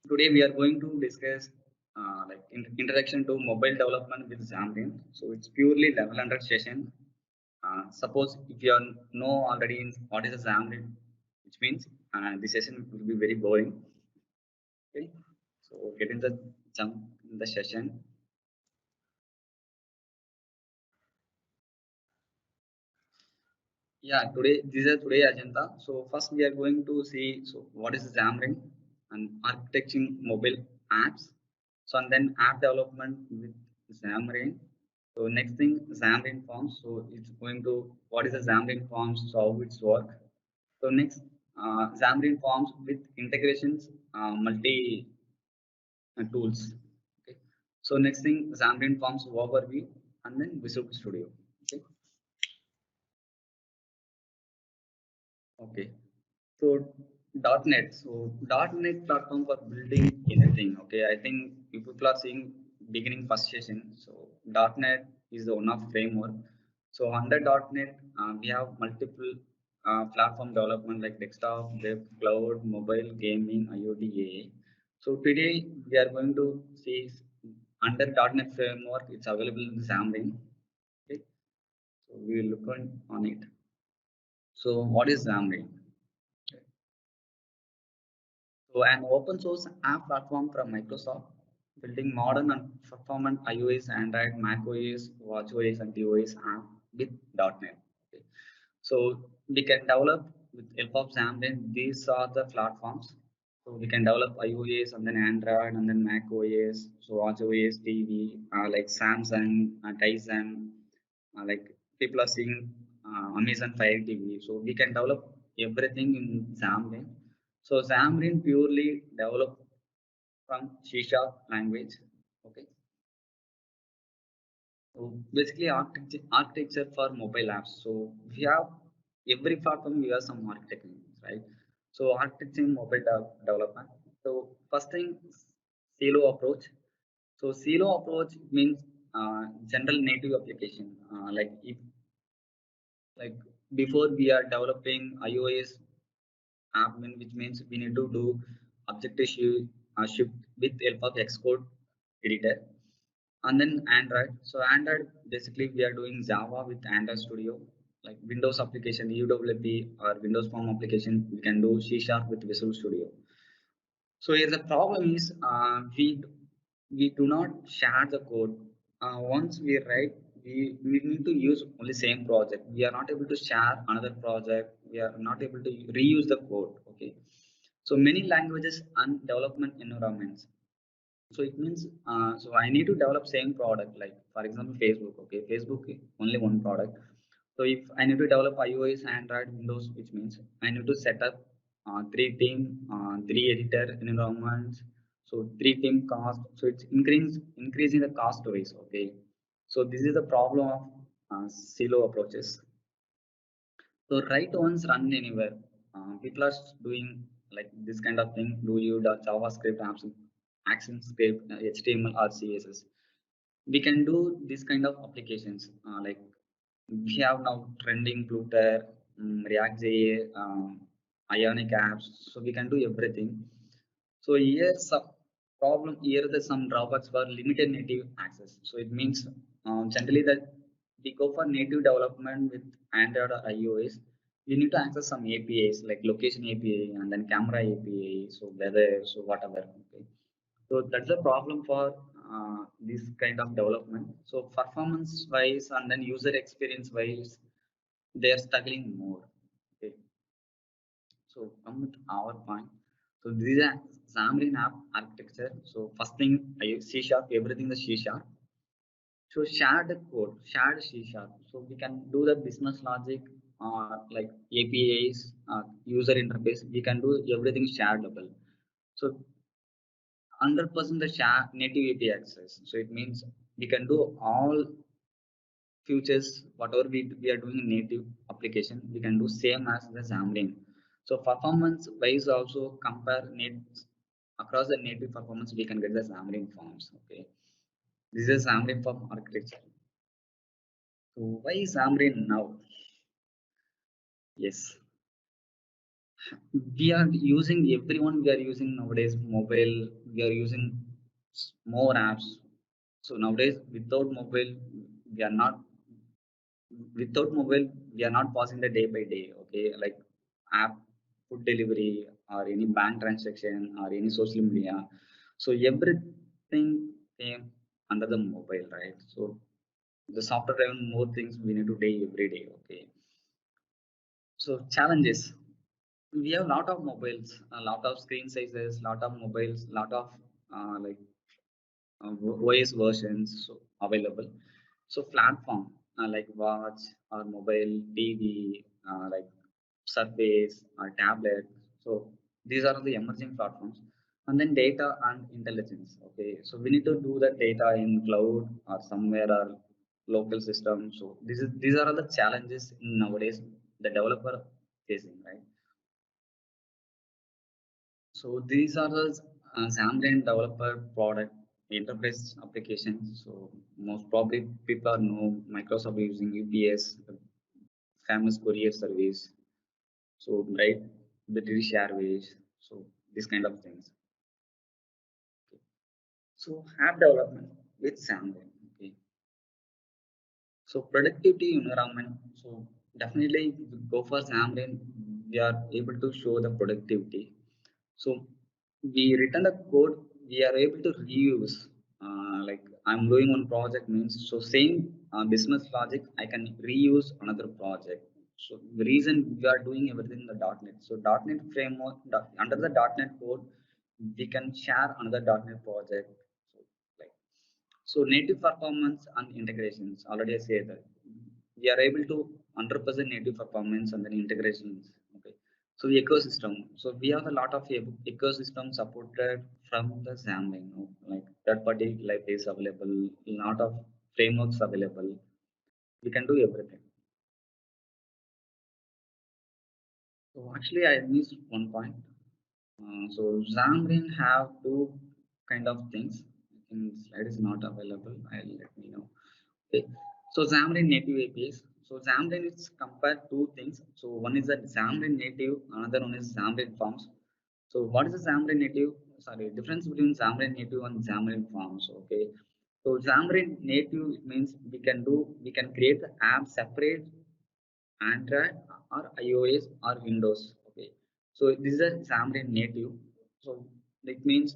Today we are going to discuss introduction to mobile development with Xamarin. So it's purely level 100 session. Suppose if you know already what is a Xamarin, which means this session will be very boring. Okay, so get in the jump in the session. Yeah, today this is today agenda. So first we are going to see what is Xamarin and architecting mobile apps. So and then app development with Xamarin. So next thing Xamarin Forms. So it's going to what is the Xamarin Forms, so how it's work. So next Xamarin Forms with integrations, multi tools. Okay. So next thing Xamarin Forms overview and then Visual Studio. Okay. Okay. So .NET. So .NET platform for building anything. Okay, I think you people are seeing beginning first session. So .NET is the one of framework. So under .NET, we have multiple platform development like desktop, web, cloud, mobile, gaming, IoT, AI. So today we are going to see under .NET framework. It's available in Xamarin. Okay, so we will look on it. So what is Xamarin? So an open source app platform from Microsoft, building modern and performant iOS, Android, macOS, watchOS, and tvOS app with .NET. Okay. So we can develop with help of Xamarin. These are the platforms. So we can develop iOS and then Android and then macOS, so watchOS, TV, like Samsung, Tizen, like people are seeing Amazon Fire TV. So we can develop everything in Xamarin. So Xamarin purely developed from C# language. Okay. So basically architecture for mobile apps. So we have every platform we have some architecture, right? So architecture mobile development. So first thing, silo approach. So silo approach means general native application. Like if like before we are developing iOS app, which means we need to do objective shift with help of Xcode editor, and then Android. So Android basically we are doing Java with Android Studio, like Windows application UWP or Windows Form application we can do C# with Visual Studio. So here the problem is we do not share the code. Once we write, we need to use only same project. We are not able to share another project. We are not able to reuse the code. Okay. So many languages and development environments. So it means so I need to develop same product. Like for example, Facebook. Okay, Facebook only one product. So if I need to develop iOS, Android, Windows, which means I need to set up three team, three editor environments. So three team cost. So it's increasing the cost wise. Okay. So this is the problem of silo approaches. So write once, run anywhere. People are doing like this kind of thing. Do you the JavaScript apps, action script, HTML or CSS? We can do this kind of applications. Like we have now trending Flutter, React.js, Ionic apps. So we can do everything. So here some problem here the some drawbacks for limited native access. So it means generally that we go for native development with Android or iOS. We need to access some APIs like location API and then camera API. So weather, so whatever. Okay. So that's the problem for this kind of development. So performance wise and then user experience wise, they are struggling more. Okay. So come with our point. So this is a Xamarin app architecture. So first thing I use C#, everything is C#. So shared code, shared C#. So we can do the business logic, like APIs, user interface. We can do everything shared level. So 100% the share native API access. So it means we can do all features, whatever we are doing in native application, we can do same as the Xamarin. So performance wise also compare needs across the native performance, we can get the Xamarin Forms. Okay. This is Xamarin Form architecture. So why is Xamarin now? Yes. We are using everyone. We are using nowadays mobile. We are using more apps. So nowadays, without mobile, we are not. Without mobile, we are not passing the day by day. Okay, like app, food delivery, or any bank transaction, or any social media. So everything came under the mobile, right? So the software driven more things we need to do every day. Okay, so challenges, we have a lot of mobiles, a lot of screen sizes, lot of mobiles, lot of like OS versions so available. So platform like watch or mobile, TV, like surface or tablet. So these are the emerging platforms. And then data and intelligence. Okay, so we need to do the data in cloud or somewhere or local system. So these are the challenges in nowadays the developer facing, right? So these are the Xamarin Developer product enterprise applications. So most probably people know Microsoft using UPS, the famous courier service. So right, the British Airways. So these kind of things. So app development with Xamarin. Okay. So productivity environment. So definitely if you go for Xamarin, we are able to show the productivity. So we written the code, we are able to reuse. Like I'm doing one project means so same business logic I can reuse another project. So the reason we are doing everything in the .NET. So .NET framework under the .NET code, we can share another .NET project. So like so native performance and integrations. Already I said that we are able to 100% native performance and then integrations. Okay. So the ecosystem. So we have a lot of ecosystem supported from the Xamarin. Like third-party libraries available, lot of frameworks available. We can do everything. So actually, I missed one point. So Xamarin have two kind of things. I think slide is not available. I'll let me know. Okay. So Xamarin native APIs. So Xamarin is compared two things. So one is the Xamarin native, another one is Xamarin Forms. So what is the Xamarin native? Sorry, difference between Xamarin native and Xamarin Forms. Okay. So Xamarin native it means we can create the app separate Android or iOS or Windows. Okay. So this is a Xamarin native. So it means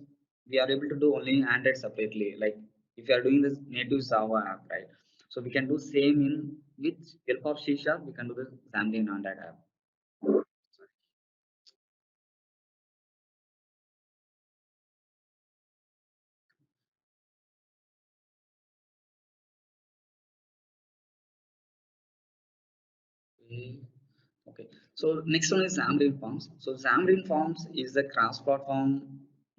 we are able to do only Android separately. Like if you are doing this native Java app, right? So we can do same in with help of C Sharp. We can do the Xamarin Android app. Okay. Okay. So next one is Xamarin Forms. So Xamarin Forms is the cross-platform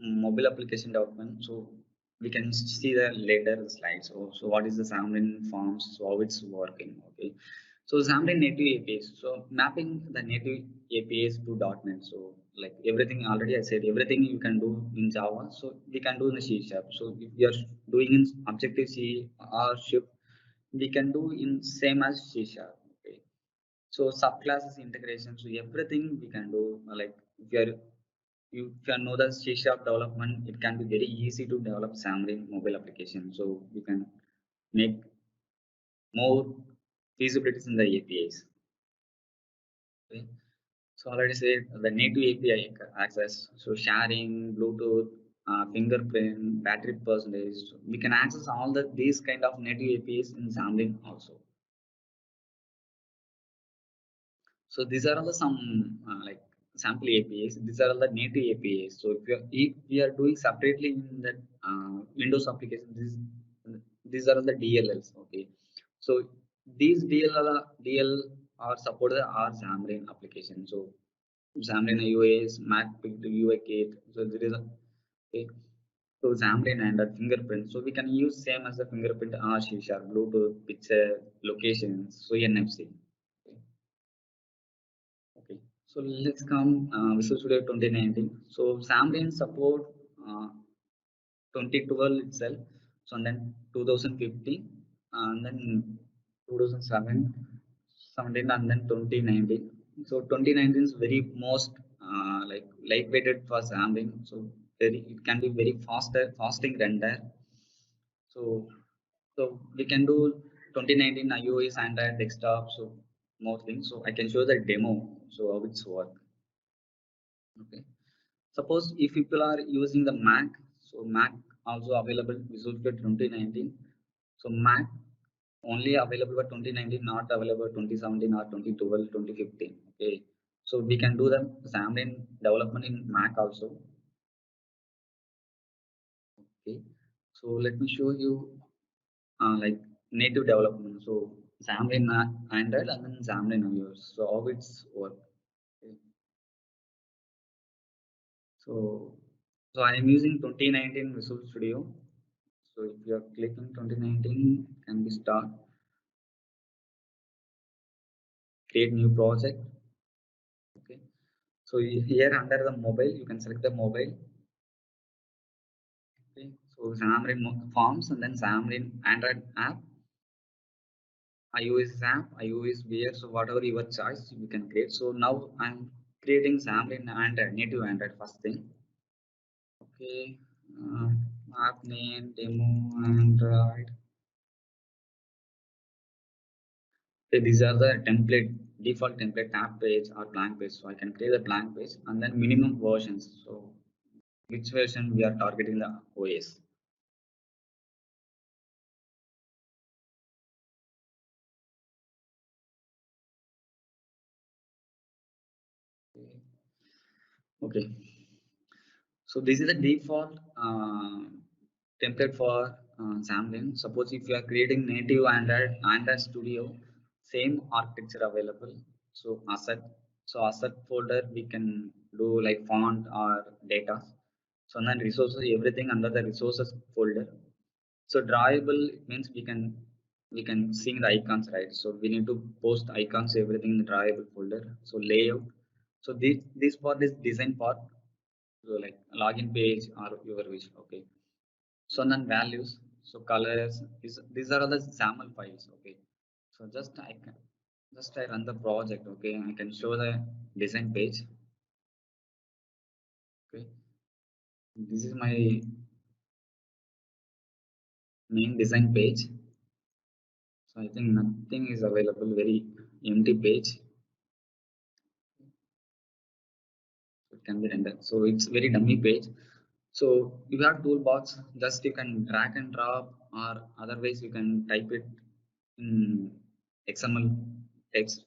mobile application development. So we can see the later slides. So what is the Xamarin Forms? So how it's working? Okay. So Xamarin native APIs. So mapping the native APIs to .NET. So like everything already I said, everything you can do in Java. So we can do in the C Sharp. So if we are doing in Objective C or Shift, we can do in same as C Sharp. Okay. So subclasses integration, so everything we can do. Like if you are you if you know the C sharp development, it can be very easy to develop Xamarin mobile application. So we can make more feasibilities in the APIs. Okay. So already said the native API access. So sharing, Bluetooth, fingerprint, battery percentage. So we can access all the these kind of native APIs in Xamarin also. So these are all the some like sample APIs. These are all the native APIs. So if we are doing separately in that Windows application, these are the DLLs. Okay. So these DL are supported are Xamarin application. So Xamarin iOS, Mac UI Kit. So there is a okay. So Xamarin and a fingerprint. So we can use same as the fingerprint R, C sharp, Bluetooth, picture, locations. So NFC. Okay. Okay, so let's come Visual Studio 2019. So Xamarin support uh, 2012 itself. So and then 2015, and then 2007, 17, and then 2019. So 2019 is very most like lightweighted for Xamarin. So it can be very fasting render. So we can do 2019 iOS Android desktop. So more things. So I can show the demo. So how it's work. Okay. Suppose if people are using the Mac, so Mac also available Visual Studio 2019. So Mac only available for 2019, not available 2017 or 2012, 2015. Okay. So we can do the Xamarin development in Mac also. Okay. So let me show you like native development. So Xamarin Android and then Xamarin iOS. So how it's work. Okay. So I am using 2019 Visual Studio. So if you are clicking 2019, can be start, create new project. Okay. So here under the mobile, you can select the mobile. Okay. So Xamarin Forms and then Xamarin Android app, iOS app, iOS VR. So whatever your choice, you can create. So now I'm creating Xamarin Android, native Android first thing. Okay. Uh, App name, demo, Android. Okay, these are the template, default template tab page or blank page. So I can create a blank page and then minimum versions. So which version we are targeting the OS. Okay. So this is the default template for Xamarin. Suppose if you are creating native Android Studio, same architecture available. So asset folder we can do like font or data. So then resources everything under the resources folder. So drawable means we can see the icons, right? So we need to post icons everything in the drawable folder. So layout. So this part is design part. So like login page or your wish. Okay. So then values. So colors is these are all the XAML files. Okay. So I run the project. Okay. I can show the design page. Okay. This is my main design page. So I think nothing is available. Very empty page. It can be rendered. So it's very dummy page. So you have toolbox, just you can drag and drop, or otherwise you can type it in XML text.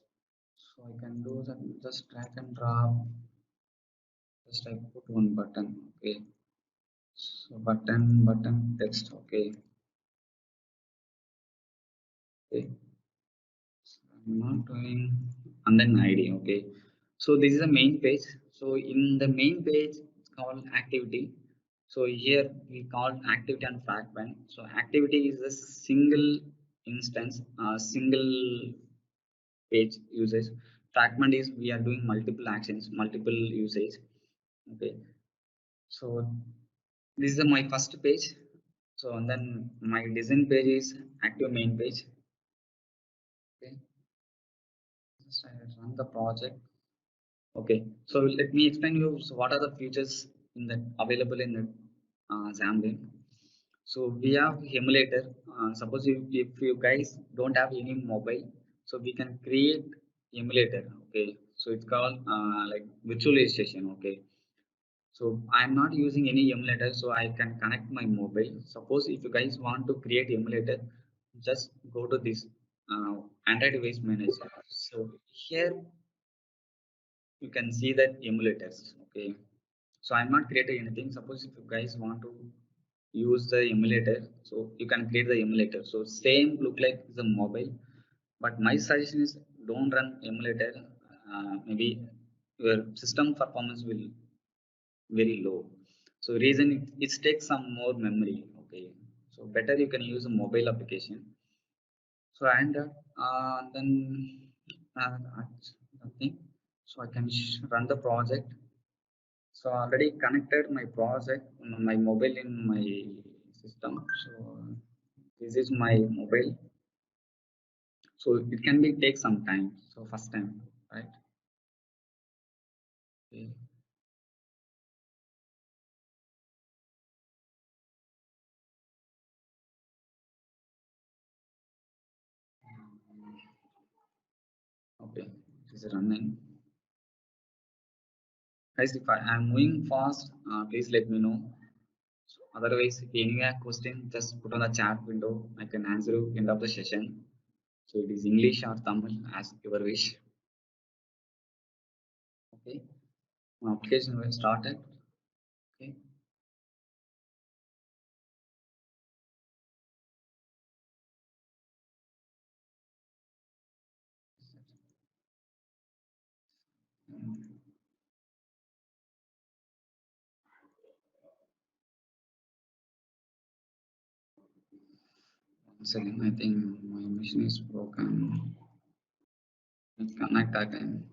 So I can do that, just drag and drop, just I put one button. Okay. So button text. Okay. Okay. So I'm not doing, and then ID. Okay. So this is the main page. So in the main page it's called activity. So here we call activity and fragment. So activity is a single instance, single page usage. Fragment is we are doing multiple actions, multiple usage. Okay. So this is my first page. So and then my design page is active main page. Okay. Just I run the project. Okay, so let me explain you so what are the features in the available in the Xamarin. So we have emulator. Suppose if you guys don't have any mobile, so we can create emulator. Okay, so it's called like virtualization. Okay, so I'm not using any emulator, so I can connect my mobile. Suppose if you guys want to create emulator, just go to this Android device manager. So here you can see that emulators. Okay, so I'm not creating anything. Suppose if you guys want to use the emulator, so you can create the emulator. So same look like the mobile, but my suggestion is don't run emulator. Maybe your system performance will very low. So reason it takes some more memory. Okay, so better you can use a mobile application. So and then nothing. So I can run the project. So I already connected my project, my mobile in my system. So this is my mobile. So it can be take some time. So first time, right? Okay. is running. Guys, if I am moving fast, please let me know. So otherwise, if any question, just put on the chat window. I can answer you end of the session. So it is English or Tamil as your wish. Okay. Application will started. Okay. One second, I think my machine is broken. Let's connect again.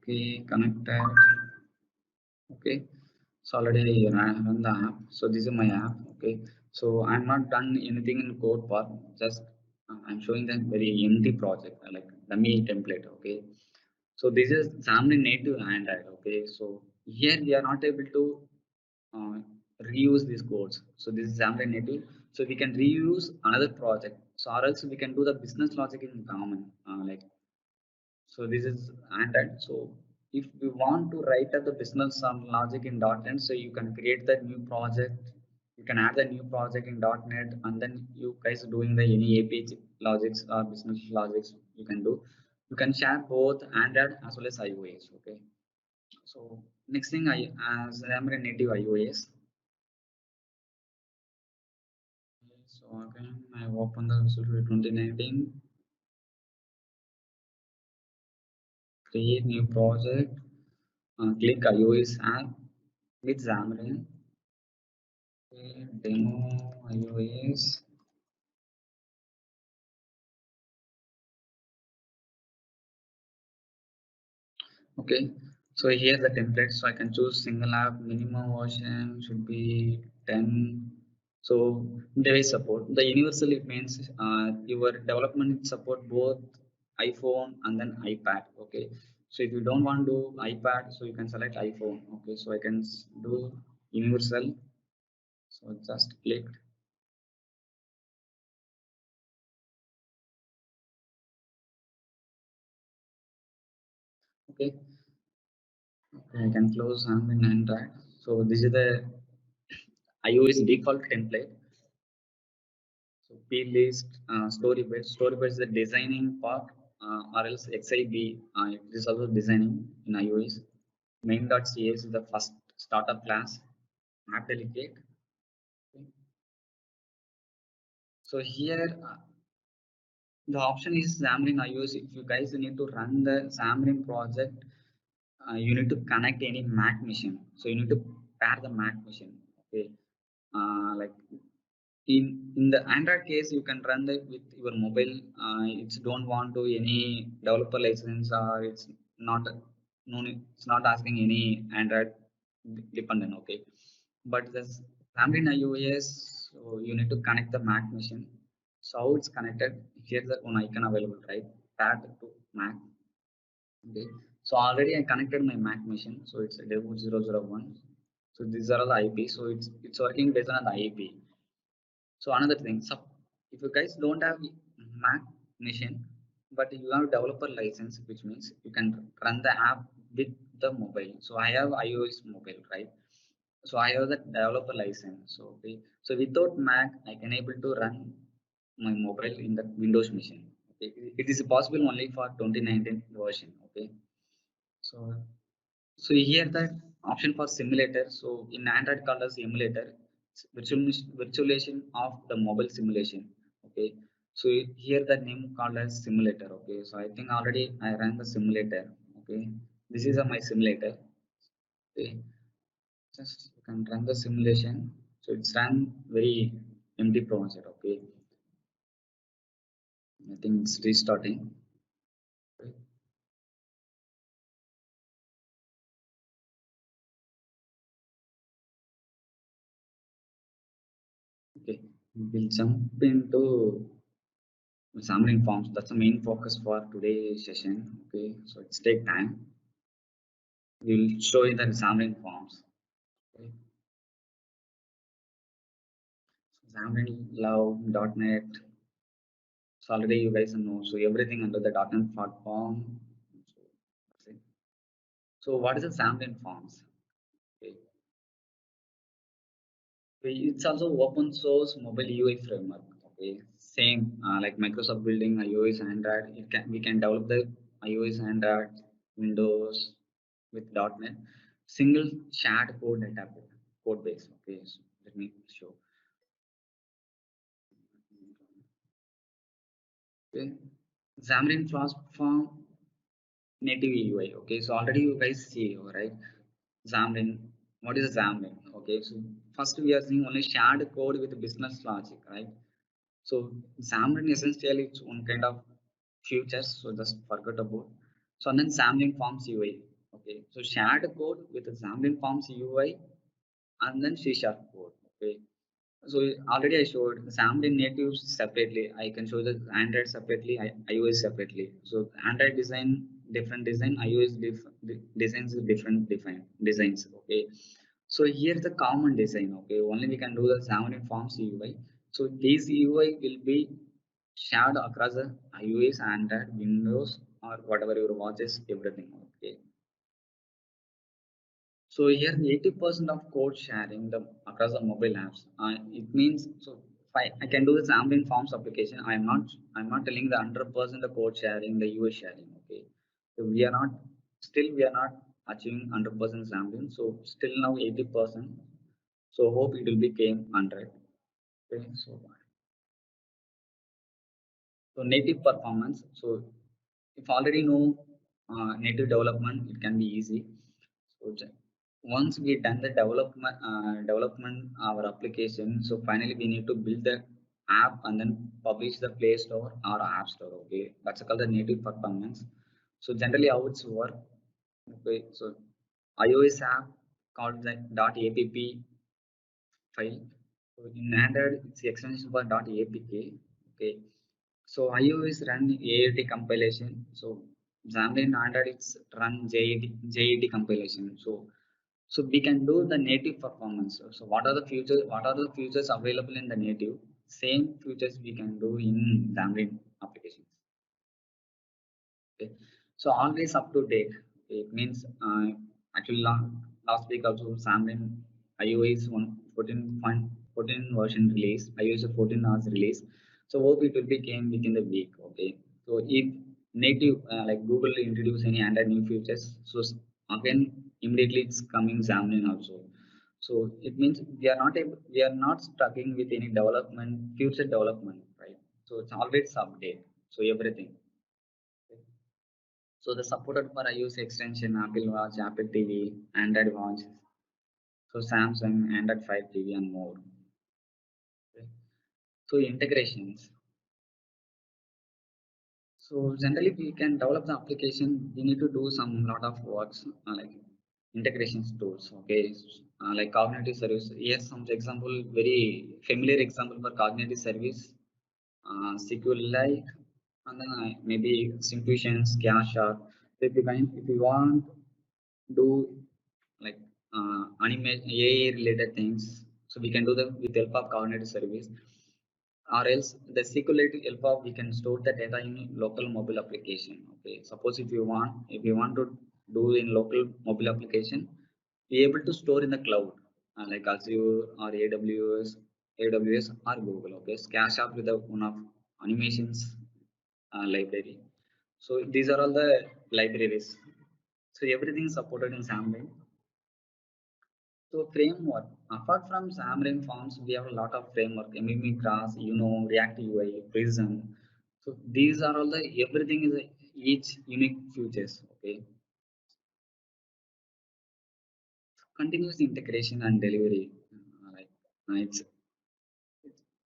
Okay, connected. Okay, so already I run the app. So this is my app. Okay, so I'm not done anything in code part. Just I'm showing the very empty project like dummy template. Okay, so this is Xamarin native Android. Okay, so here we are not able to uh, reuse these codes. So this is Xamarin native. So we can reuse another project. So or else we can do the business logic in common. Like so this is Android. So if we want to write up the business logic in .NET, so you can create the new project. You can add the new project in .NET, and then you guys doing the any API logics or business logics you can do. You can share both Android as well as iOS. Okay. So next thing I as I'm a native iOS. So again I open the Visual Studio 2019, create new project, click iOS app with Xamarin. Okay, demo iOS. Okay, so here the template. So I can choose single app. Minimum version should be 10. So device support. The universal it means your development support both iPhone and then iPad. Okay, so if you don't want to do iPad, so you can select iPhone. Okay, so I can do universal. So just click. Okay, okay, I can close Xamarin Android. So this is the iOS default template. So plist, storybed is the designing part, or else XIB, it is also designing in iOS. Main.cs is the first startup class, app delegate. Okay. So here the option is Xamarin iOS. If you guys need to run the Xamarin project, you need to connect any Mac machine. So you need to pair the Mac machine. Okay, like in the Android case, you can run that with your mobile. It's don't want to any developer license or it's not no it's not asking any Android dependent. Okay, but this family in iOS, so you need to connect the Mac machine. So how it's connected? Here's the one icon available, right? Add to Mac. Okay, so already I connected my Mac machine. So it's a dev001. So these are all the IP. So it's working based on the IP. So another thing, so if you guys don't have Mac machine, but you have developer license, which means you can run the app with the mobile. So I have iOS mobile, right? So I have the developer license. So okay, so without Mac, I can able to run my mobile in the Windows machine. Okay, it is possible only for 2019 version. Okay, so so here the option for simulator. So in Android called as emulator, virtualization of the mobile simulation. Okay. So here the name called as simulator. Okay. So I think already I ran the simulator. Okay. This is my simulator. Okay. Just you can run the simulation. So it's run very empty project. Okay. I think it's restarting. Okay. Okay. We'll jump into Xamarin Forms. That's the main focus for today's session. Okay, so it's take time. We'll show you the Xamarin Forms. Okay. Xamarin Love, .NET. So already you guys know. So everything under the .NET platform. So, that's it. So what is the Xamarin Forms? Okay. It's also open source mobile UI framework. Okay, same like Microsoft building iOS and Android. We can develop the iOS and Android Windows with .NET single shared code base. Okay, so let me show. Okay, Xamarin Transform native UI. Okay, so already you guys see, all right? Xamarin. What is Xamarin? Okay, so first we are seeing only shared code with business logic, right? So Xamarin essentially it's one kind of futures, so just forget about. So and then Xamarin Forms UI. Okay, so shared code with the Xamarin Forms UI and then C# code. Okay, so already I showed Xamarin natives separately. I can show the Android separately, iOS separately. So Android design different design, iOS designs different designs. Okay, so here the common design. Okay, only we can do the Xamarin Forms UI. So this UI will be shared across the iOS, Android, Windows, or whatever your watches, everything. Okay, so here 80% of code sharing the across the mobile apps. It means so I can do this Xamarin Forms application. I'm not telling the 100% the code sharing, the UI sharing. Okay. So we are not still we are not achieving 100% Xamarin. So still now 80%. So hope it will become 100. Okay. So native performance. So if already know native development, it can be easy. So once we done the development our application, so finally we need to build the app and then publish the Play Store or App Store. Okay, that's called the native performance. So generally how it's work. Okay, so iOS app called the .app file. So in Android, it's the extension for .apk. Okay, so iOS run AAT compilation. So Xamarin Android it's run JAT compilation. So we can do the native performance. So what are the features? What are the features available in the native? Same features we can do in Xamarin applications. Okay. So always up to date. It means actually last week also Xamarin iOS 1 14 version release. iOS 14 hours release. So hope it will be came within the week. Okay. So if native like Google introduce any Android new features, so again immediately it's coming Xamarin also. So it means we are not struggling with any development, future development, right? So it's always update. So everything. So the supported for iOS extension, Apple Watch, Apple TV, Android Watch, so Samsung, Android Fire TV, and more. Okay. So integrations. So generally, we can develop the application. We need to do some lot of works like integrations tools. Okay, like cognitive service. Yes, some example, very familiar example for cognitive service, SQLite, and then maybe Symphusions, Cache. If you want do like anime AI related things. So we can do the with help of cognitive service, or else the SQLite help of we can store the data in local mobile application. Okay, suppose if you want to do in local mobile application, be able to store in the cloud like Azure or AWS or Google. Okay, Cache up with the one of animations library. So these are all the libraries. So everything is supported in Xamarin. So framework. Apart from Xamarin Forms, we have a lot of framework. MME Grass, React UI, Prism. So these are all the everything is each unique features. Okay. Continuous integration and delivery. It's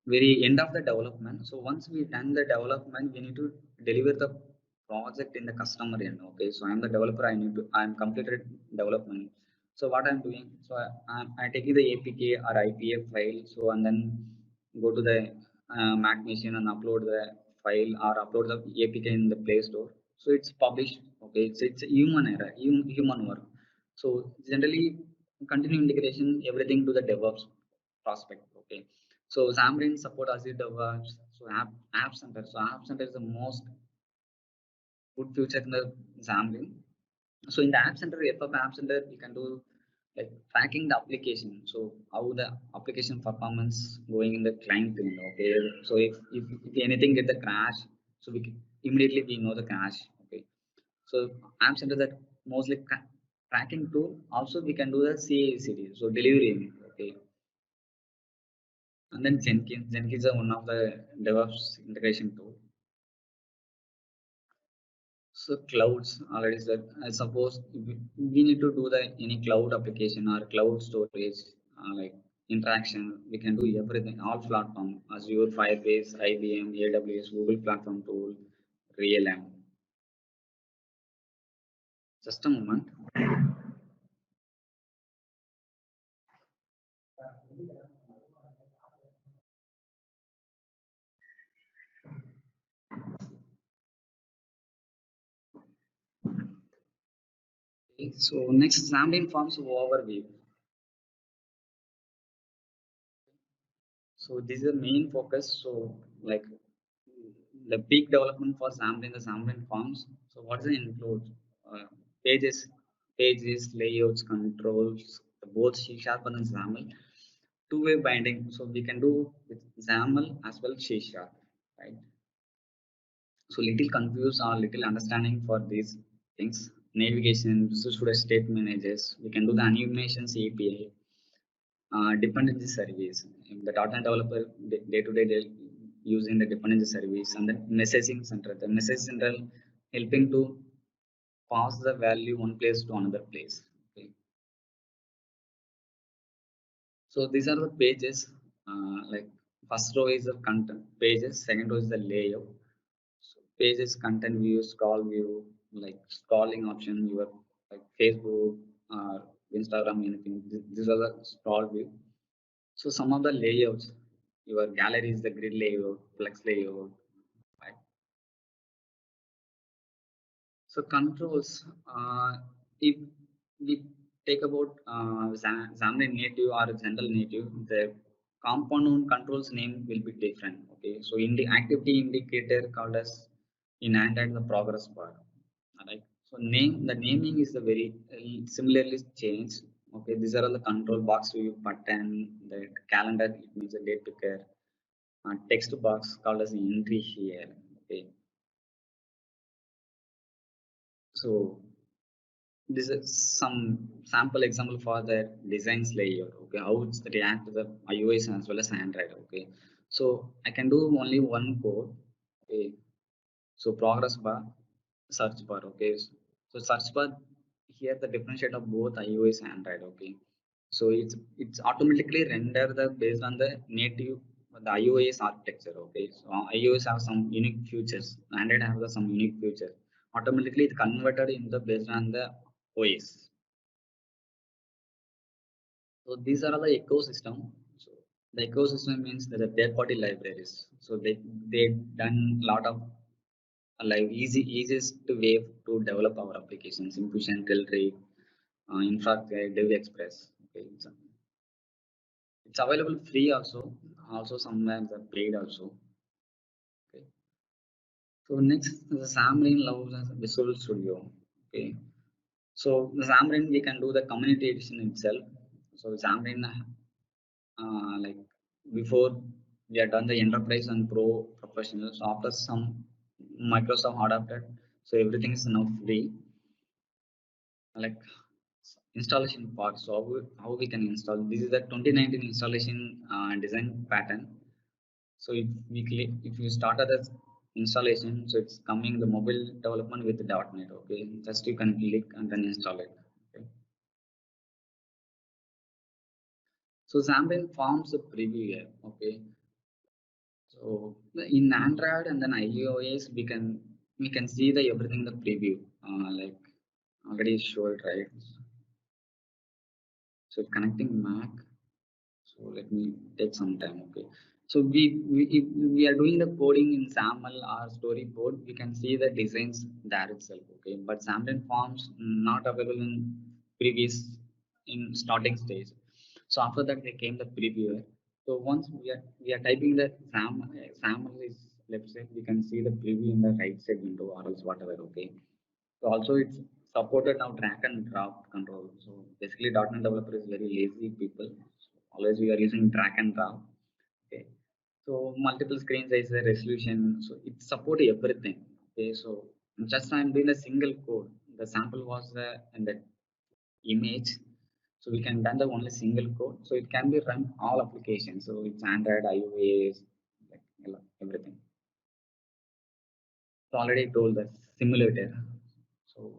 very end of the development. So once we done the development, we need to deliver the project in the customer end. Okay, so I'm the developer. I'm completed development. So what I'm doing, so I take the APK or IPA file. So and then go to the Mac machine and upload the file or upload the APK in the Play Store. So it's published. Okay, it's a human error, human work. So generally, continue integration everything to the DevOps prospect. Okay, so Xamarin support Azure DevOps. So App Center. So App Center is the most good feature in the Xamarin. So in the App Center, FF App Center, we can do like tracking the application. So how the application performance going in the client thing. Okay. So if anything get the crash, so immediately we know the crash. Okay. So App Center that mostly tracking tool. Also we can do the CI/CD. So delivery. Okay. And then Jenkins. Jenkins is one of the DevOps integration tool. So clouds already said. I suppose we need to do the any cloud application or cloud storage like interaction. We can do everything. All platform Azure, Firebase, IBM, AWS, Google Platform Tool, RealM. Just a moment. Okay, so next Xamarin Forms overview. So this is the main focus. So like the peak development for Xamarin, the Xamarin Forms. So what does it include? Uh, pages, pages, layouts, controls, both C Sharp and XAML. Two-way binding. So we can do with XAML as well C Sharp, right? So little confused or little understanding for these things. Navigation, so should state managers. We can do the animations API, dependency service. If the .NET developer day to day they're using the dependency service and the messaging center. The message center helping to pass the value one place to another place. Okay. So these are the pages. Like first row is the content pages, second row is the layout. So pages, content view, scroll view, like scrolling option, your like Facebook or Instagram, anything. These are the scroll view. So some of the layouts, your gallery is the grid layout, flex layout, right? So controls, if we take about Xamarin Native or General Native, the component controls name will be different. Okay, so in the activity indicator called as in Android the progress bar. Alright. So the naming is the very similarly changed. Okay, these are all the control box view button, the calendar, it means a date picker, text box called as entry here. Okay, so this is some sample example for the designs layer. Okay, how it's react to the iOS as well as Android. Okay, so I can do only one code. Okay, so progress bar, search bar. Okay, so search bar here the differentiate of both iOS and Android. Okay, so it's automatically render the based on the native the iOS architecture. Okay, so iOS have some unique features, Android have the some unique features. Automatically it converted in the based on the OS. So these are all the ecosystem. So the ecosystem means that the third party libraries. So they done a lot of like easiest way to develop our applications. Infusion, Tilray, Infrastructure, Dev Express. Okay, it's available free also. Also sometimes paid also. Okay. So next the Xamarin loves as Visual Studio. Okay. So the Xamarin we can do the community edition itself. So Xamarin like before we have done the enterprise and pro professionals after some Microsoft adapted, so everything is now free. Like installation part, so how we can install this is the 2019 installation design pattern. So if you start at the installation, so it's coming the mobile development with the .NET. Okay, just you can click and then install it. Okay. So Xamarin forms a preview here. Okay, so in Android and then iOS, we can see the everything the preview, like already showed, right? So connecting Mac. So let me take some time. Okay. So if we are doing the coding in SAML or storyboard, we can see the designs there itself. Okay, but Xamarin Forms not available in previous in starting stage. So after that they came the previewer. So once we are typing the SAML is left side, we can see the preview in the right side window or else whatever. Okay. So also it's supported now drag and drop control. So basically .NET developer is very lazy people. So always we are using drag and drop. Okay. So multiple screen size resolution. So it support everything. Okay. So just I'm doing a single code. The sample was in the image. So we can done the only single code. So it can be run all applications. So it's Android, iOS, like everything. So already told the simulator. So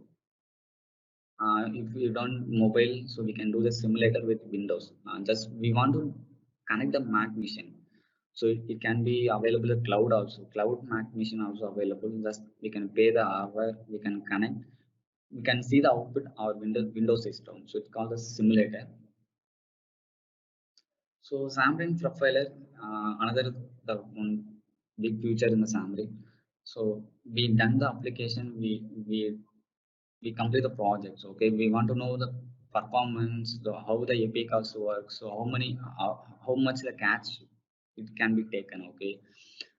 if we don't mobile, so we can do the simulator with Windows. Just we want to connect the Mac machine, so it can be available at cloud also. Cloud Mac machine also available. Just we can pay the hardware, we can connect, we can see the output our Windows system. So it's called the simulator. So Xamarin Profiler, another the one big feature in the Xamarin. So we done the application, we complete the projects. Okay, we want to know the performance, how the API calls work, so how much the cache it can be taken. Okay,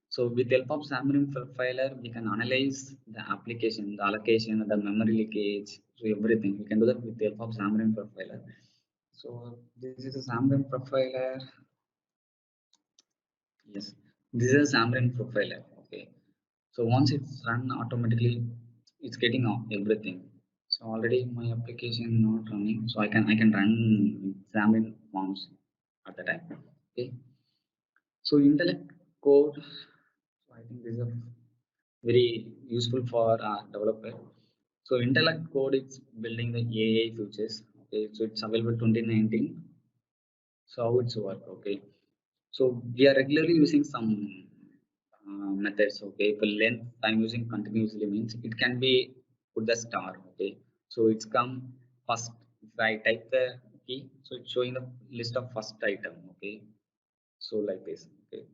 so with help of Xamarin Profiler, we can analyze the application, the allocation, the memory leakage, so everything we can do that with help of Xamarin Profiler. So this is a Xamarin Profiler. Yes, this is a Xamarin Profiler. Okay, so once it's run automatically, it's getting everything. So already my application not running, so I can run Xamarin Forms at the time. Okay, so intellect code. So I think this is a very useful for developer. So intellect code is building the AI features. Okay, so it's available 2019. So how it's work? Okay, so we are regularly using some methods. Okay, for length I'm using continuously means it can be put the star. Okay, so it's come first. If I type the key, so it's showing the list of first item. Okay, so like this. Okay,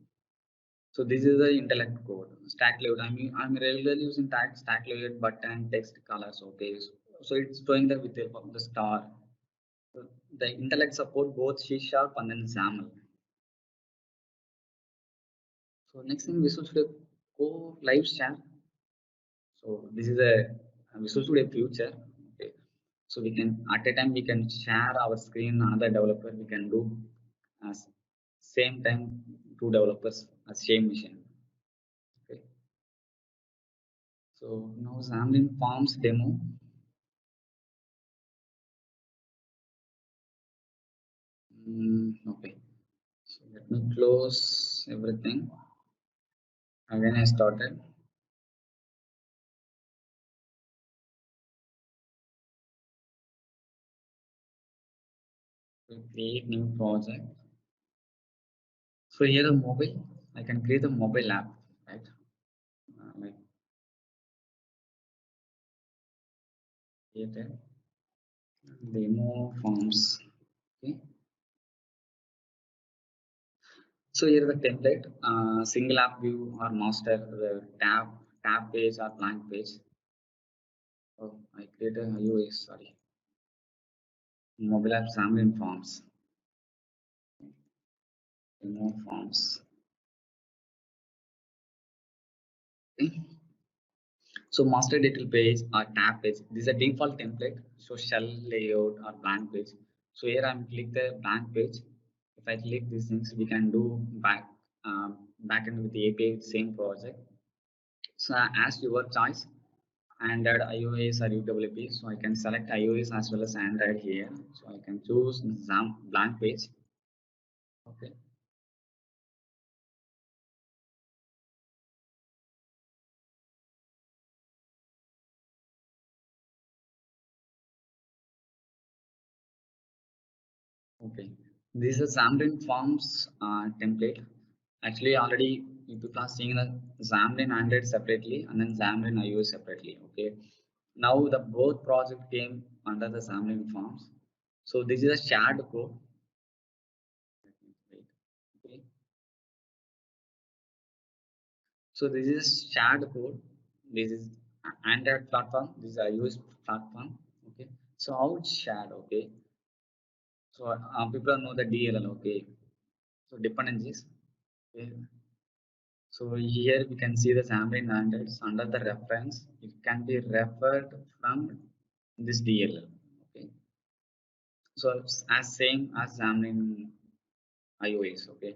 so this is the intellect code stack layout. I'm regularly using stack layout button text colors. Okay, so it's showing the with the help of the star. So the intellect support both C sharp and then XAML. So next thing Visual Studio Go live share. So this is a Visual Studio future. Okay. So we can at a time we can share our screen another developer. We can do as same time two developers as same machine. Okay. So now Xamarin Forms demo. Okay. So let me close everything. Again I started. To create new project. So here a mobile. I can create a mobile app, right? Like create a demo forms. Okay. So here the template, single app view or master, the tab page or blank page. Oh, I created a iOS, sorry, mobile app Xamarin Forms, demo forms. Okay. So master detail page or tab page. This is a default template. So shell layout or blank page. So here I'm click the blank page. If I click these things, we can do backend with the API same project. So as your choice, Android, iOS, or UWP. So I can select iOS as well as Android here. So I can choose some blank page. Okay. Okay. This is Xamarin Forms template. Actually, already people are seeing the Xamarin Android separately and then Xamarin iOS separately. Okay. Now the both project came under the Xamarin Forms. So this is a shared code. So this is shared code. This is Android platform. This is iOS platform. Okay. So how it's shared? Okay. So people know the DLL. Okay. So dependencies. Okay. So here we can see the Xamarin Androids under the reference. It can be referred from this DLL. Okay. So it's as same as Xamarin iOS. Okay.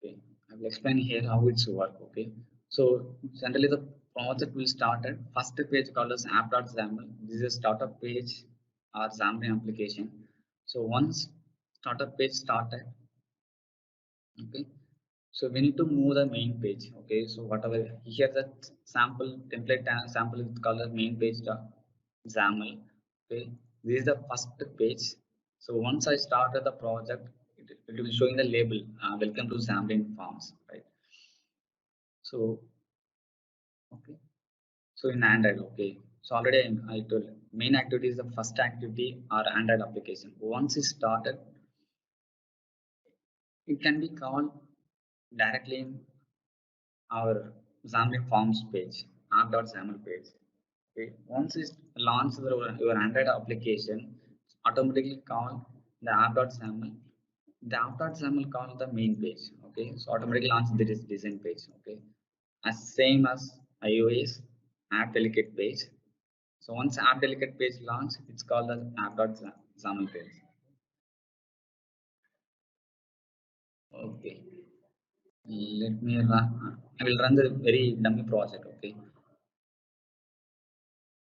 Okay, I will explain here how it's work. Okay, so generally the project will start at first page called as app.xaml. This is a startup page or Xamarin application. So once startup page started, okay, so we need to move the main page. Okay, so whatever here the sample template sample is called as main page dot XAML. Okay, this is the first page. So once I started the project, it will be showing the label welcome to Xamarin Forms, right? So okay, so in Android, okay. So already I told main activity is the first activity or Android application. Once it started, it can be called directly in our Xamarin Forms page, app.xaml page. Okay. Once it launches your Android application, it's automatically call the app.xaml. The app.xaml call the main page. Okay, so automatically launch this design page. Okay, as same as iOS app delegate page. So once app delegate page launch, it's called the app.xaml page. Okay, let me run. I will run the very dummy project. Okay,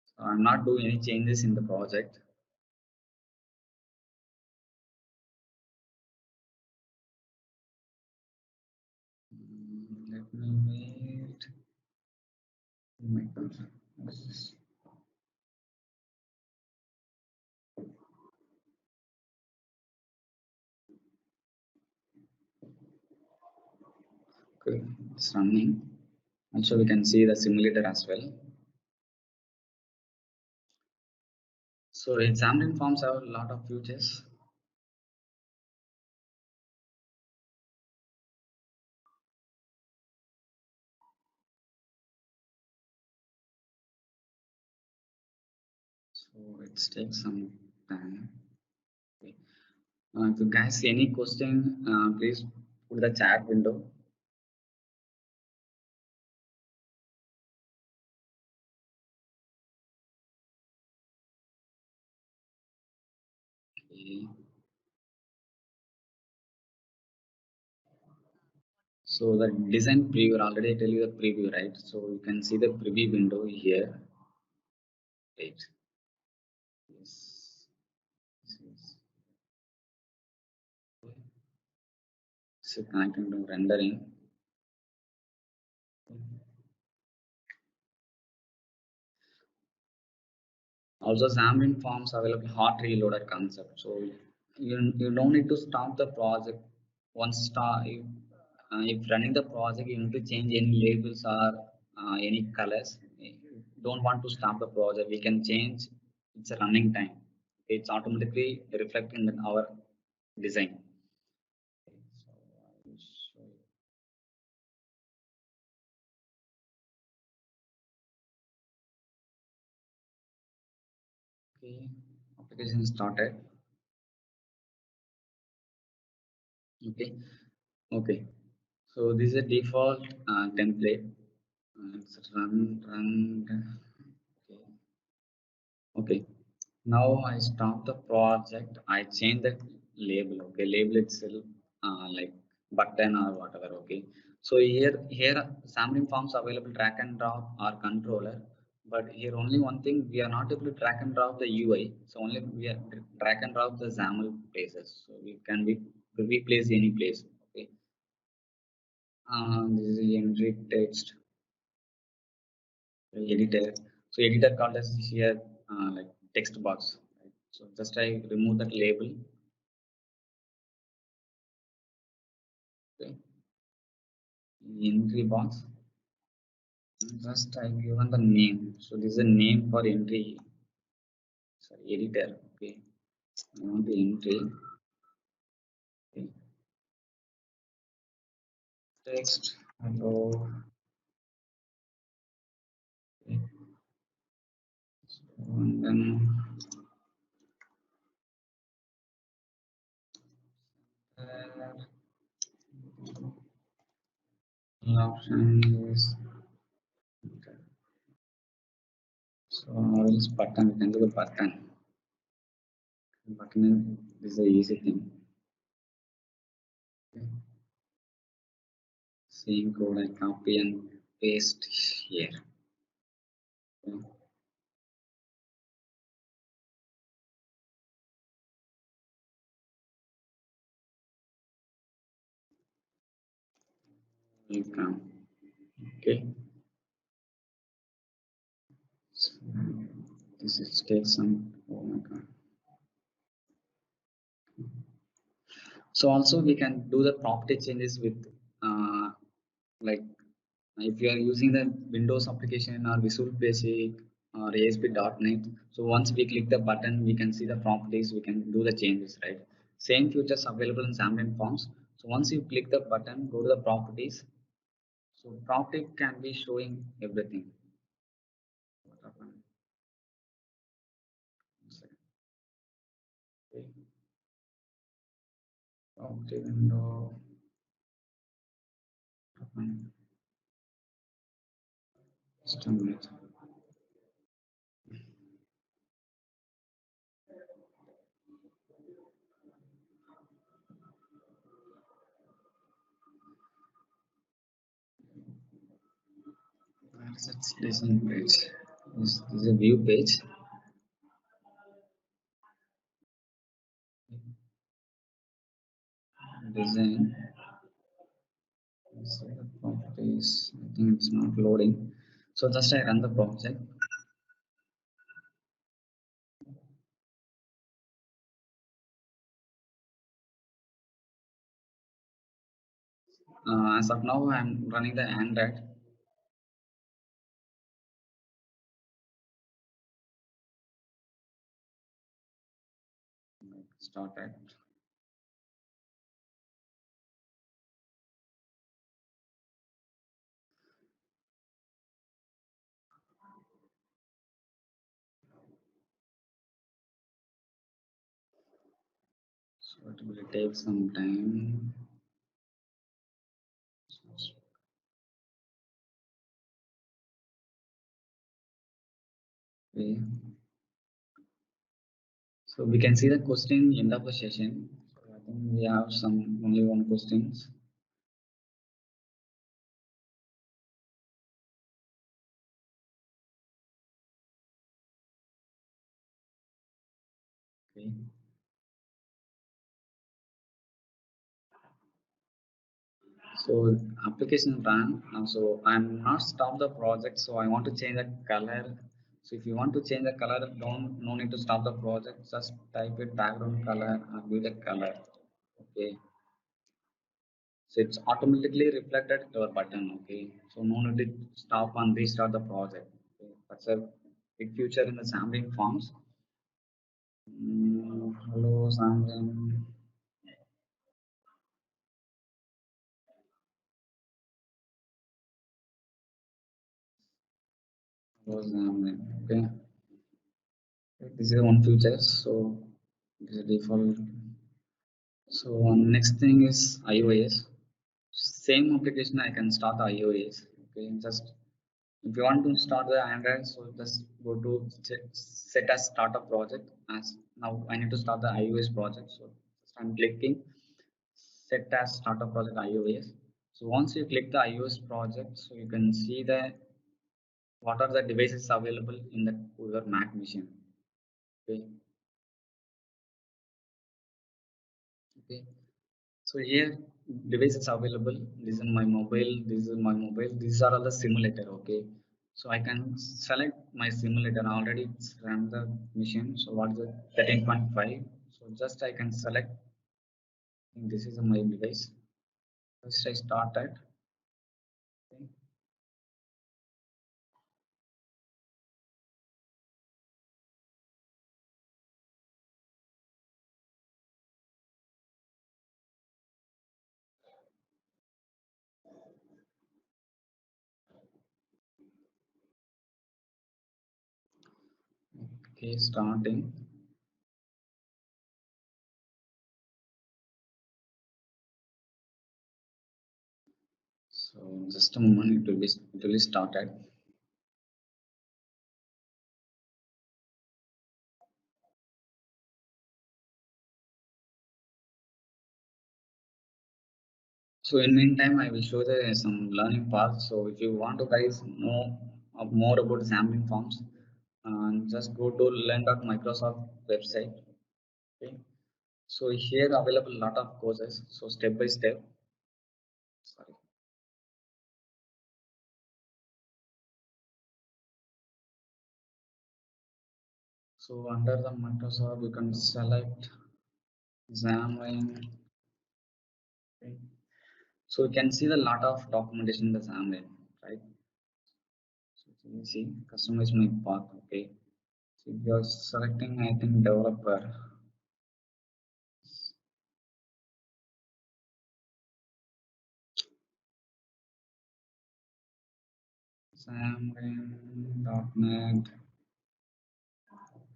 so I'm not doing any changes in the project. Let me wait. My computer. Okay, it's running. Also, we can see the simulator as well. So examining forms have a lot of features. So it takes some time. Okay. If you guys any question, please put the chat window. Okay. So the design preview already I tell you the preview, right? So you can see the preview window here. Right. Yes. Yes. So connecting to rendering. Also, Xamarin Forms available hot reloader concept. So you don't need to stop the project. Once start, if running the project, you need to change any labels or any colors. You don't want to stop the project. We can change. It's a running time. It's automatically reflecting in our design. So I will show you. Okay, application started. Okay, okay. So this is a default template. It's run. Okay. Okay. Now I stop the project. I change the label. Okay, label itself like button or whatever. Okay. So here Xamarin Forms available drag and drop or controller. But here only one thing we are not able to drag and drop the UI. So only we are drag and drop the XAML places. So we can we place any place. Okay. This is entry text editor. So editor called as here like text box. Right? So just I remove that label. Okay. Entry box. Just I given the name. So this is a name for entry. Sorry, editor. Okay. I want the entry. Okay. Text. Hello. And then option is so else button. We can do the button. Button is the easy thing. Okay. Same code I copy and paste here. Okay. You can. Okay. So, this is takes some. Oh my god. So also we can do the property changes with like if you are using the Windows application or Visual Basic or ASP.NET. So once we click the button, we can see the properties, we can do the changes, right? Same features available in Xamarin Forms. So once you click the button, go to the properties. So property can be showing everything. What happened? One second. Okay. Property window. What happened? Just a minute. Where is it? Design page. This is a view page. Design. So the properties, I think it's not loading. So just I run the project. As of now, I'm running the Android. Started. So it will take some time. Okay. So we can see the question end of the session. So I think we have some only one questions. Okay. So application ran. So I'm not stop the project. So I want to change the color. So if you want to change the color, don't no need to stop the project. Just type it background color and view the color. Okay. So it's automatically reflected your button. Okay. So no need to stop and restart the project. Okay. That's a big feature in the Xamarin Forms. Hello Xamarin. Hello Xamarin. Okay. This is one feature. So this is default. So next thing is iOS. Same application I can start the iOS. Okay, just if you want to start the Android, so just go to set as startup project. As now I need to start the iOS project, so just I'm clicking set as startup project iOS. So once you click the iOS project, so you can see the what are the devices available in the your Mac machine. Okay, okay. So here devices available. This is my mobile. This is my mobile. These are all the simulator. Okay. So I can select my simulator. Already it's run the machine. So what is it? 13.5. So just I can select. I think this is my device. First I start it. Okay. Okay, starting. So just a moment, it will be started. So in meantime, I will show the some learning path. So if you want to guys know more about sampling forms, just go to learn.microsoft website. Okay. So here available lot of courses. So step by step. Sorry. So under the Microsoft, you can select Xamarin. Okay. So you can see the lot of documentation in the Xamarin, right? So you can see customize my path. Okay. So if you're selecting, I think developer. Xamarin.net.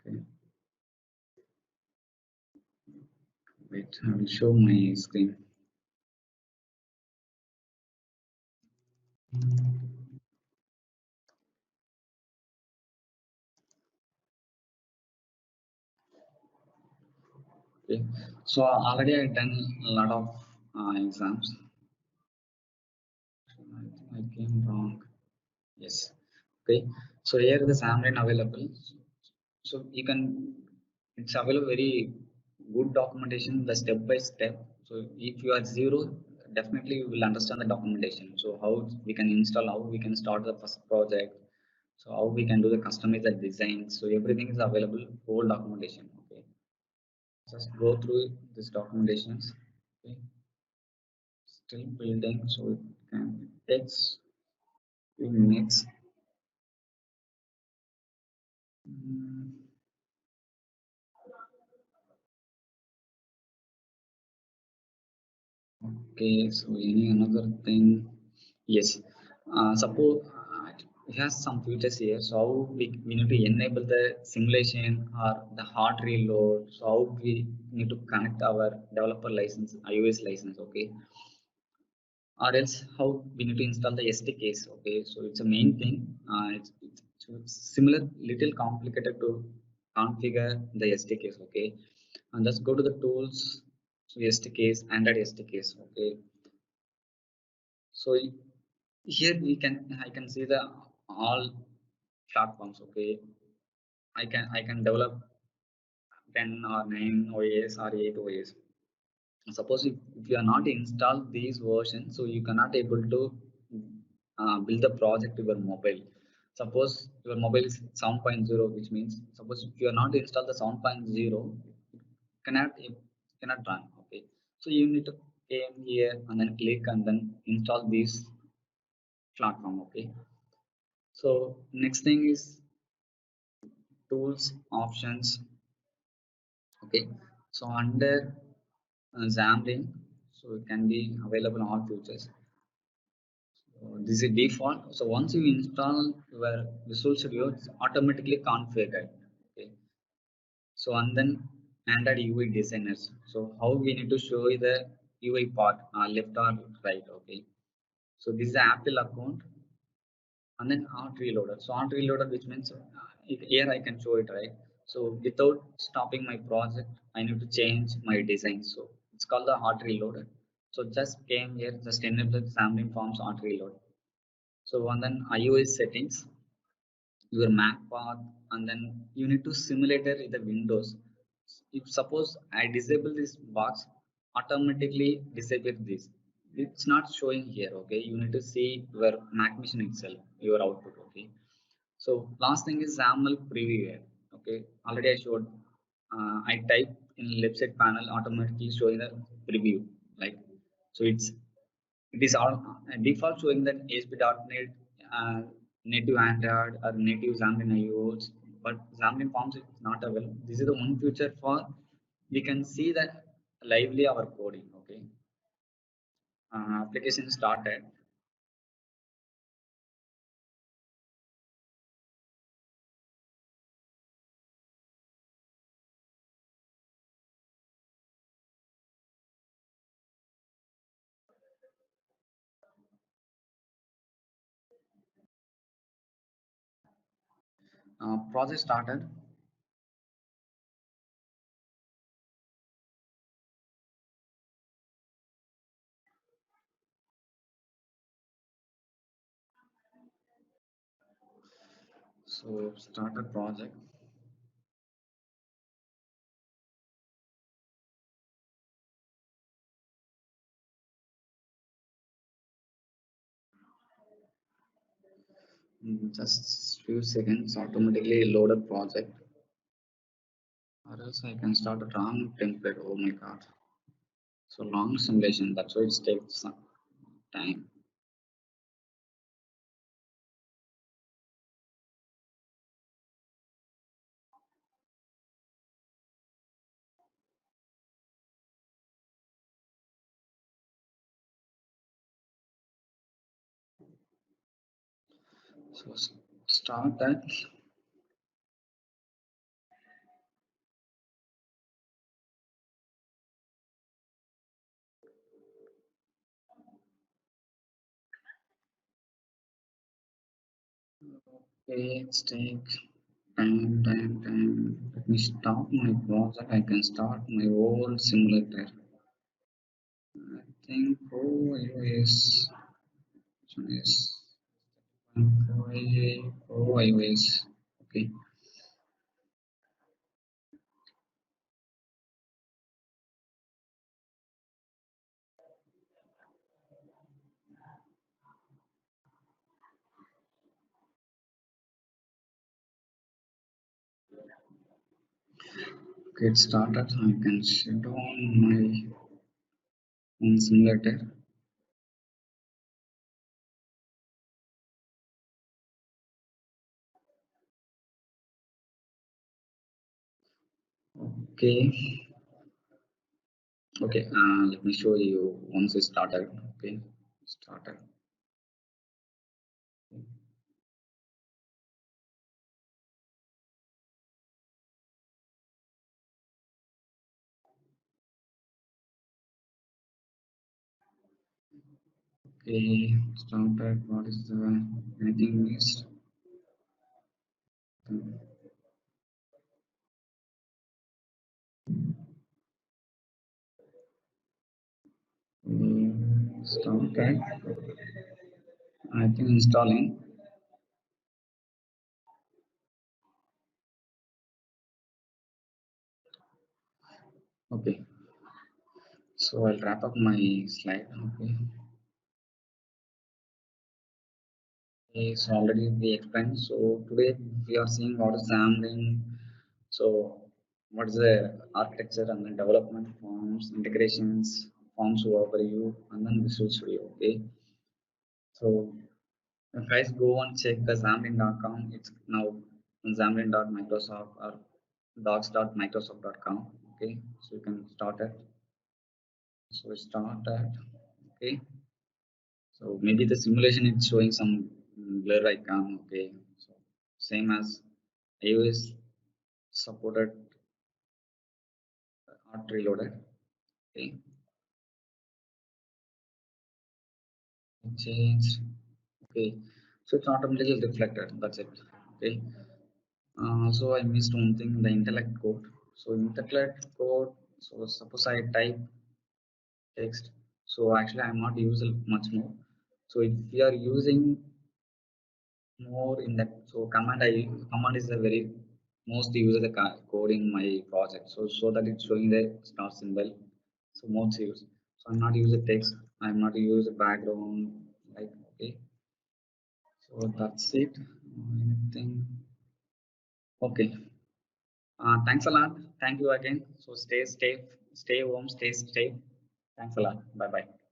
Okay. Wait, I will show my screen. Okay. So already I done a lot of exams. I think I came wrong. Yes. Okay. So here the Xamarin available. So you can, it's available very good documentation, the step by step. So if you are zero, definitely you will understand the documentation. So how we can install, how we can start the first project, so how we can do the customize the design. So everything is available, whole documentation. Okay. Just go through this documentations. Okay. Still building, so it can, it takes few minutes. Mm, okay, so any another thing? Yes. Suppose it has some features here. So how we need to enable the simulation or the hard reload. So how we need to connect our developer license, iOS license. Okay. Or else how we need to install the SDKs. Okay, so it's a main thing. It's similar, little complicated to configure the SDKs. Okay, and just go to the tools. So SDKs, Android SDKs. Okay, so here we can, I can see the all platforms. Okay, I can develop 10 or 9 OS or 8 OS. Suppose if you are not installed these versions, so you cannot able to build the project to your mobile. Suppose your mobile is 7.0, which means suppose if you are not installed the 7.0, cannot run. Okay, so you need to came here and then click and then install this platform. Okay, so next thing is tools options. Okay, so under Xamarin, so it can be available all features. So this is default. So once you install your Visual Studio, it's automatically configured. Okay. So and then Android UI designers. So how we need to show you the UI part, left or right. Okay. So this is the Apple account and then Art Reloader. So Art Reloader, which means here I can show it, right. So without stopping my project, I need to change my design. So it's called the Art Reloader. So just came here, just enable the sampling forms Art Reload. So and then iOS settings, your Mac path, and then you need to simulate it in the Windows. If suppose I disable this box, automatically disable this. It's not showing here. Okay, you need to see your Mac machine itself, your output. Okay. So last thing is XAML preview here. Okay, already I showed. I type in left side panel, automatically showing the preview. Like so, it is all default showing that ASP.NET native Android or native Xamarin IOs, but Xamarin Forms is not available. This is the one feature for we can see that lively our coding. Okay, application started. Project started. So started project. Just few seconds automatically loaded project, or else I can start a wrong template. Oh my god. So long simulation, that's why it takes some time. So start that. Okay, it's take time. Let me stop my project. I can start my whole simulator. I think which one is iOS. Okay, get started. I can shut down my own simulator. Okay, okay. Let me show you once it started. Okay, started. Okay, started. What is the anything missed? Started. I think installing. Okay, so I'll wrap up my slide. Okay, okay, so already we explained. So today we are seeing what is Xamarin. So what is the architecture and the development forms, integrations, forms overview, and then Visual Studio. Okay, so if guys go and check the Xamarin.com, it's now Xamarin.microsoft or docs.microsoft.com. Okay, so you can start it. So start that. Okay, so maybe the simulation is showing some blur icon. Okay, so same as iOS supported art reloaded. Okay, change. Okay, so it's automatically reflected. That's it. Okay, so I missed one thing, the intellect code. So intellect code. So suppose I type text. So actually, I'm not using much more. So if we are using more in that, so command is the very most used the code in my project. So that it's showing the star symbol. So most use. So I'm not using text. I'm not using background. Like okay. So that's it. Anything? Okay. Thanks a lot. Thank you again. So stay safe, stay home, stay safe. Thanks a lot. Bye bye.